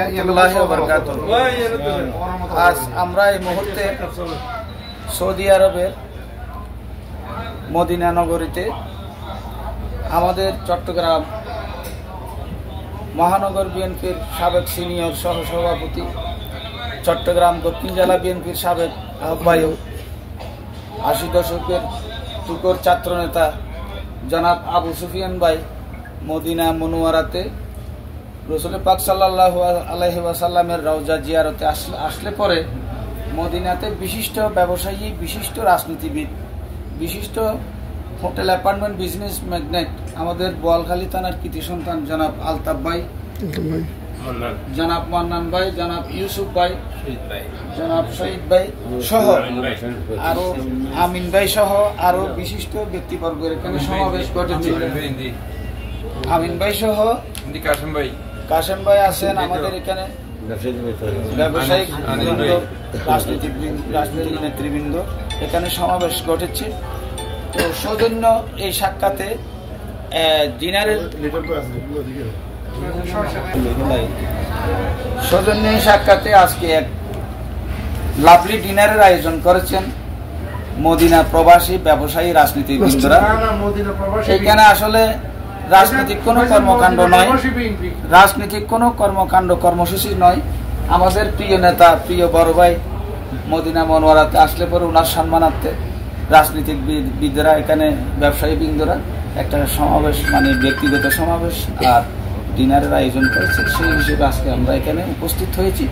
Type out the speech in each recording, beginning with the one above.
রহমতুল্লাহি ওয়া বারাকাতুহু। আজ আমরা এই মুহূর্তে সৌদি আরবের মদিনা নগরীতে আমাদের চট্টগ্রাম মহানগর বিএনপির সাবেক সিনিয়র সহসভাপতি, চট্টগ্রাম দক্ষিণ জেলা বিএনপির সাবেক আহ্বায়ক, ৮০ দশকের তুকর ছাত্রনেতা জনাব আবু সুফিয়ান ভাই মদিনা মনোয়ারাতে রসুল পাক সাল্লাল্লাহু আলাইহি ওয়াসাল্লামের রওজা জিয়ারতে আসলে পরে মদিনাতে বিশিষ্ট ব্যবসায়ী, বিশিষ্ট রাজনীতিবিদ, বিশিষ্ট হোটেল অ্যাপার্টমেন্ট বিজনেস ম্যাগনেট আমাদের বোয়ালখালী থানার কৃতি সন্তান জনাব আলতাফ ভাই, জনাব মান্নান ভাই, জনাব ইউসুফ ভাই, জনাব শহীদ ভাই সহ আরো আমিন ভাই সহ আরো বিশিষ্ট ব্যক্তিবর্গের এখানে সমাবেশ ঘটেছে। আমিন ভাই সহ কাশেম ভাই আছেন আমাদের এখানে, ব্যবসায়িক রাজনৈতিক নেতৃবৃন্দ এখানে সমাবেশ ঘটেছে। তো সৌজন্য এই সাক্ষাতে ডিনারের সৌজন্য এই সাক্ষাতে আজকে এক লাভলি ডিনারের আয়োজন করেছেন মদিনা প্রবাসী ব্যবসায়ী রাজনীতিবৃন্দরা। এখানে আসলে রাজনৈতিক কোনো কর্মকাণ্ড নয়, রাজনৈতিক কোনো কর্মসূচি নয়। আমাদের প্রিয় নেতা, প্রিয় বড় ভাই মদিনা মনোয়ারাতে আসলে পরে ওনার সম্মানার্থে রাজনীতিবিদরা এখানে, ব্যবসায়ী বৃন্দরা একটা সমাবেশ, মানে ব্যক্তিগত সমাবেশ আর ডিনারের আয়োজন করেছে। সেই হিসেবে আজকে আমরা এখানে উপস্থিত হয়েছি।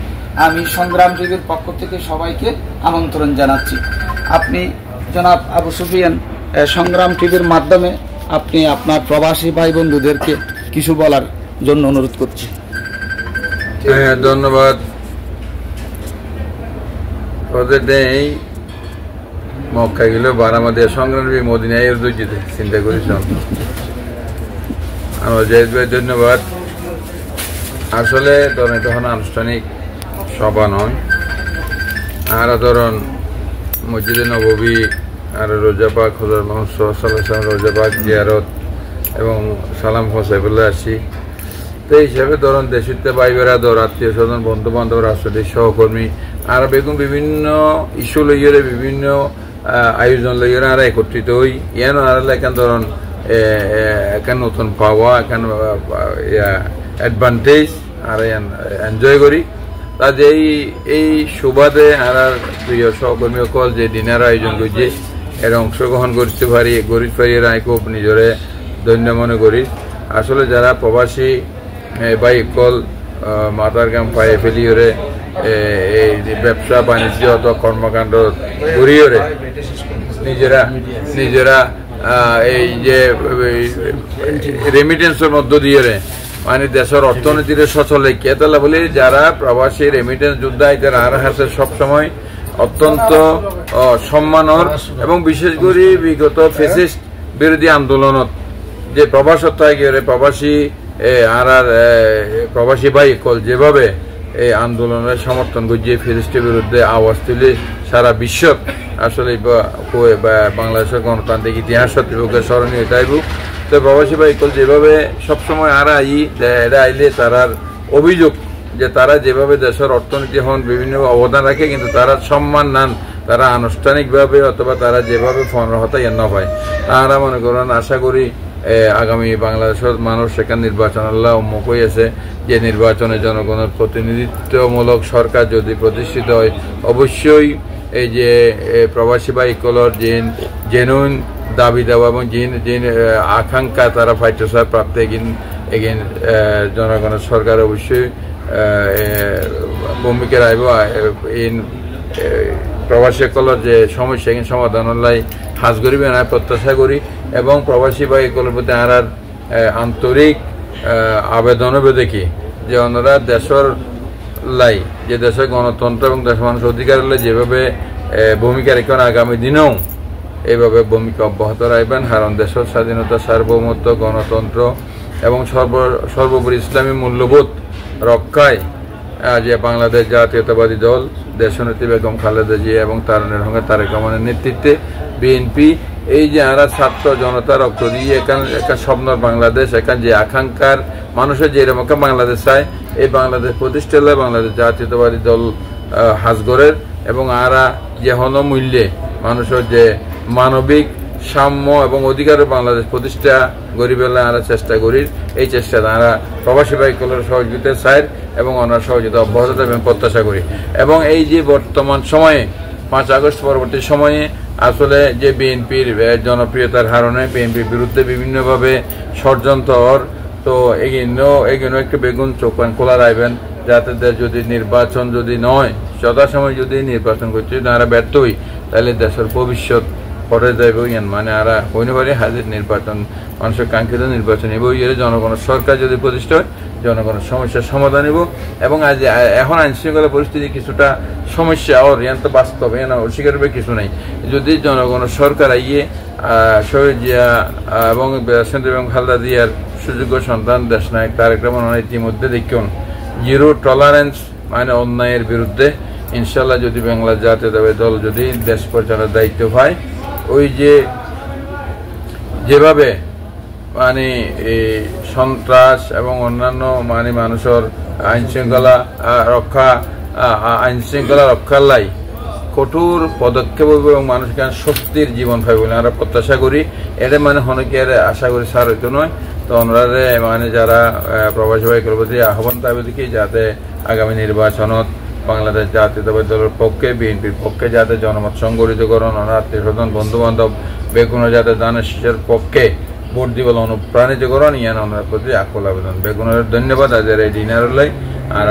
আমি সংগ্রাম টিভির পক্ষ থেকে সবাইকে আমন্ত্রণ জানাচ্ছি। আপনি জনাব আবু সুফিয়ান, সংগ্রাম টিভির মাধ্যমে আপনি আপনার প্রবাসী ভাই বন্ধুদেরকে কিছু বলার জন্য অনুরোধ করছি। ধন্যবাদ। এই মক্কা গেল বারামাদের সংগ্রামী মদিনায় যেতে চিন্তা করেছিলাম। আমার জাহিদ ভাই ধন্যবাদ। আসলে ধরেন তখন আনুষ্ঠানিক সভা নয়, আর ধরুন মসজিদে নববী আর রোজাপাক হজরত মোহাম্মদ সাল্লাল্লাহু আলাইহি রোজাপাক জিয়ারত এবং সালাম হোসাইবুল্লাহ আসি। তো এই হিসাবে ধরুন দেশিতে ভাই বেড়াদর, আত্মীয় স্বজন, বন্ধু বান্ধব, রাষ্ট্রীয় সহকর্মী আর বেগুন বিভিন্ন ইস্যু লইয়ে বিভিন্ন আয়োজন লইয়ে আর একত্রিত হই। ইয়ান আর এখান ধরুন এখান নতুন পাওয়া, এখান অ্যাডভান্টেজ আর এনজয় করি। তাতে এই সুবাদে আর প্রিয় সহকর্মী সকল যে ডিনার আয়োজন করছে এর অংশগ্রহণ করতে পারি এর খুব নিজরে ধন্য মনে করি। আসলে যারা প্রবাসী ভাই সকল মাতার গাম পায়ে ফেলিওরে এই ব্যবসা বাণিজ্য অথবা কর্মকাণ্ড করিওরে নিজেরা এই যে রেমিটেন্সের মধ্য দিয়ে মানে দেশের অর্থনীতির সচল কেতলা বলে যারা প্রবাসী রেমিটেন্স যোদ্ধা এদের আর হাতে সবসময় অত্যন্ত সম্মানর এবং বিশেষ করে বিগত ফেসিস্ট বিরোধী আন্দোলনত যে প্রবাসত প্রবাসী ভাই কল যেভাবে এই আন্দোলনের সমর্থন করছে, ফেসিস্টের বিরুদ্ধে আওয়াজ তুলে সারা বিশ্ব আসলে বাংলাদেশের গণতান্ত্রিক ইতিহাস স্মরণীয় তাইব। তো প্রবাসী ভাই কল যেভাবে সবসময় আর আইলে তারার অভিযোগ যে তারা যেভাবে দেশের অর্থনীতি হন বিভিন্ন অবদান রাখে, কিন্তু তারা সম্মান নান তারা আনুষ্ঠানিকভাবে অথবা তারা যেভাবে ফোনরহতা এন্ন হয়। তারা মনে করেন আশা করি আগামী বাংলাদেশের মানুষ সেখানে নির্বাচন আল্লাহ উন্মুখ হয়েছে, যে নির্বাচনে জনগণের প্রতিনিধিত্বমূলক সরকার যদি প্রতিষ্ঠিত হয় অবশ্যই এই যে প্রবাসী বাইকলর জেনুইন দাবি দেওয়া এবং যে আকাঙ্ক্ষা তারা ফাইটার প্রাপ্ত এগিন জনগণের সরকার অবশ্যই ভূমিকা রাখব। প্রবাসী কলর যে সমস্যা এখানে সমাধান লাই হাজ করিবে না প্রত্যাশা করি এবং প্রবাসী বা এগুলোর প্রতি আর আন্তরিক আবেদনও দেখি যে ওনারা দেশের লাই, যে দেশের গণতন্ত্র এবং দেশের মানুষ অধিকার লাই যেভাবে ভূমিকা রেখেন আগামী দিনেও এইভাবে ভূমিকা অব্যাহত রাখবেন। কারণ দেশের স্বাধীনতা, সার্বভৌমত্ব, গণতন্ত্র এবং সর্বোপরি ইসলামী মূল্যবোধ রক্ষায় যে বাংলাদেশ জাতীয়তাবাদী দল দেশনেত্রী বেগম খালেদা জিয়া এবং তার তারেক রহমানের নেতৃত্বে বিএনপি এই যে আমরা ছাত্র জনতা রক্ত দিয়ে এখান স্বপ্নর বাংলাদেশ, এখান যে আকাঙ্ক্ষার মানুষের যে এরকম বাংলাদেশ চায়, এই বাংলাদেশ প্রতিষ্ঠা হলে বাংলাদেশ জাতীয়তাবাদী দল হাজগরের এবং আরা যে হনমূল্যে মানুষের যে মানবিক সাম্য এবং অধিকারের বাংলাদেশ প্রতিষ্ঠা গরিবেলা আমরা চেষ্টা করি। এই চেষ্টা আমরা প্রবাসী ভাইগুলোর সহযোগিতা চাই এবং ওনার সহযোগিতা অব্যাহত এবং প্রত্যাশা করি। এবং এই যে বর্তমান সময়ে 5 আগস্ট পরবর্তী সময়ে আসলে যে বিএনপির জনপ্রিয়তার হারণে বিএনপির বিরুদ্ধে বিভিন্নভাবে ষড়যন্ত্র, তো এগিয়ে একটু বেগুন চোখ খোলা রাখবেন, যাতে যদি নির্বাচন যদি নয় যথাসময় যদি নির্বাচন করতে যদি আমরা ব্যর্থ হই, তাহলে দেশের ভবিষ্যৎ পরে যাবে মানে আমরা হইতে হাজির নির্বাচন, মানুষের কাঙ্ক্ষিত নির্বাচন এবং জনগণের সরকার যদি প্রতিষ্ঠা হয় জনগণের সমস্যার সমাধান নিব। এবং আজ এখন আইন শৃঙ্খলা পরিস্থিতি কিছুটা সমস্যা ওর তো বাস্তব অস্বীকার কিছু নেই। যদি জনগণের সরকার আইয়ে শহীদ জিয়া এবং এবং খালেদা জিয়ার সুযোগ্য সন্তান দেশ নায়ক তারেক রহমান ইতিমধ্যে দেখুন জিরো টলারেন্স মানে অন্যায়ের বিরুদ্ধে ইনশাল্লাহ যদি বাংলা জাতীয়তাবাদী দল যদি দেশ পরিচালনার দায়িত্ব পায়, ওই যেভাবে মানে সন্ত্রাস এবং অন্যান্য মানে মানুষের আইন শৃঙ্খলা রক্ষার লাই কঠোর পদক্ষেপ হইব এবং মানুষ কেন স্বস্তির জীবন পাইব বলে আমরা প্রত্যাশা করি। এটা মানে অনেকের আশা করি সার হইতো নয়। তো ওনারা মানে যারা প্রবাসী ভাইগুলোর প্রতি আহ্বান থাকবে দেখি যাতে আগামী নির্বাচনত বাংলাদেশ জাতীয়তাবাদী দলের পক্ষে বিএনপির পক্ষে যাতে জনমত সংগঠিতকরণ, ওনার আত্মীয় স্বজন বন্ধু বান্ধব বেগুন যাতে দানের শীষের পক্ষে ভোট দিবল অনুপ্রাণিত করণ ইয়ান ওনার প্রতি আকুল আবেদন। বেগুনের ধন্যবাদ আজের এই ডিনার লাই। আর